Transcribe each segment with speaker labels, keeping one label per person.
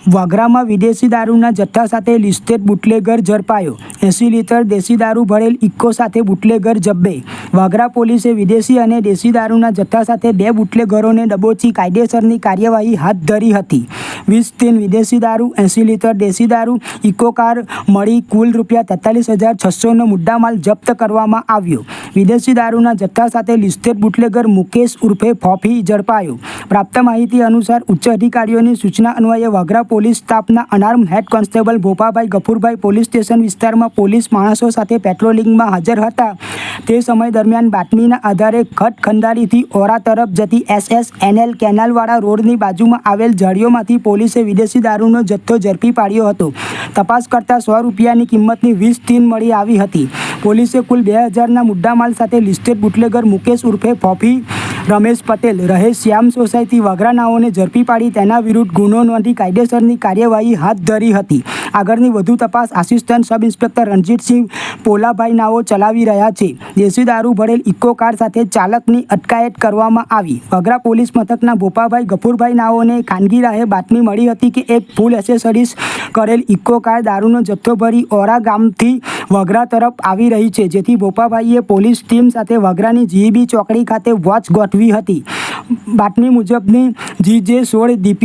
Speaker 1: વાગરામાં વિદેશી દારૂના જથ્થા સાથે લિસ્ટેડ બુટલેગર ઝડપાયો। 80 લીટર દેશી દારૂ ભરેલ ઇક્કો સાથે બુટલેગર જબ્બે। વાગરા પોલીસે વિદેશી અને દેશી દારૂના જથ્થા સાથે 2 બુટલેગરોને દબોચી કાયદેસરની કાર્યવાહી હાથ ધરી હતી। 20 ટીન વિદેશી દારૂ, 80 લીટર દેશી દારૂ, ઇકો કાર મળી કુલ ₹43,600નો મુદ્દામાલ જપ્ત કરવામાં આવ્યો। વિદેશી દારૂના જથ્થા સાથે લિસ્ટેડ બુટલેગર મુકેશ ઉર્ફે ફોફી ઝડપાયો। પ્રાપ્ત માહિતી અનુસાર ઉચ્ચ અધિકારીઓની સૂચના અન્વયે વાગરા પોલીસ સ્ટાફના unarm head constable Bhopabhai Gafurbhai police station વિસ્તારમાં પોલીસ માણસો સાથે પેટ્રોલિંગમાં હાજર હતા। તે સમય દરમિયાન બાતમીના આધારે ખંડારીથી ઓરા તરફ જતી SSNL કેનાલવાળા રોડની બાજુમાં આવેલ ઝાડીઓમાંથી પોલીસે વિદેશી દારૂનો જથ્થો ઝડપી પાડ્યો હતો। તપાસ કરતાં ₹100ની કિંમતની 20 ટીન મળી આવી હતી। પોલીસે કુલ 2,000ના મુદ્દામાલ સાથે લિસ્ટેડ બુટલેગર મુકેશ ઉર્ફે ફોફી, રમેશ પટેલ રહે શ્યામ સોસાયટી વાગરા નાઓને ઝડપી પાડી તેના વિરુદ્ધ ગુનો નોંધી કાયદેસરની કાર્યવાહી હાથ ધરી હતી। આગળની વધુ તપાસ assistant sub inspector Ranjitsinh Polabhai નાઓ ચલાવી રહ્યા છે। દેશી દારૂ ભરેલ ઇકો કાર સાથે ચાલકની અટકાયત કરવામાં આવી। વાગરા પોલીસ મથકના ભોપાભાઈ ગફુરભાઈ નાઓને ખાનગી રાહે બાતમી મળી હતી કે એક ફૂલ એસેસરીઝ કરેલ ઇકો કાર દારૂનો જથ્થો ભરી ઓરા ગામથી વાગરા તરફ આવી રહી છે, જેથી ભોપાભાઈએ પોલીસ ટીમ સાથે વાગરાની GEB ચોકડી ખાતે વોચ ગોઠવી હતી। બાતમી મુજબની GJ16 DP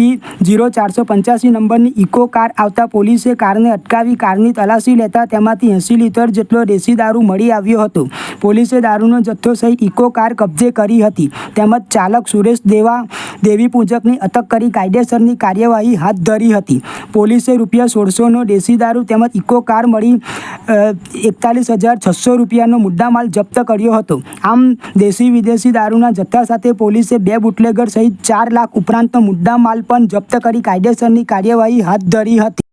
Speaker 1: 0485 નંબરની ઇકો કાર આવતા પોલીસે કારને અટકાવી કારની તલાશી લેતા તેમાંથી 80 લીટર જેટલો દેશી દારૂ મળી આવ્યો હતો। પોલીસે દારૂનો જથ્થો સહિત ઇકો કાર કબજે કરી હતી તેમજ ચાલક સુરેશ દેવી પૂજકની અટક કરી કાયદેસરની કાર્યવાહી હાથ ધરી હતી। પોલીસે ₹1600નો દેશી દારૂ તેમજ ઇકો કાર મળી ₹41,600નો મુદ્દામાલ જપ્ત કર્યો હતો। આમ દેશી વિદેશી દારૂના જથ્થા સાથે પોલીસે 2 બુટલેગર સહિત 4 લાખ ઉપરાંતનો મુદ્દામાલ પણ જપ્ત કરી કાયદેસરની કાર્યવાહી હાથ ધરી હતી।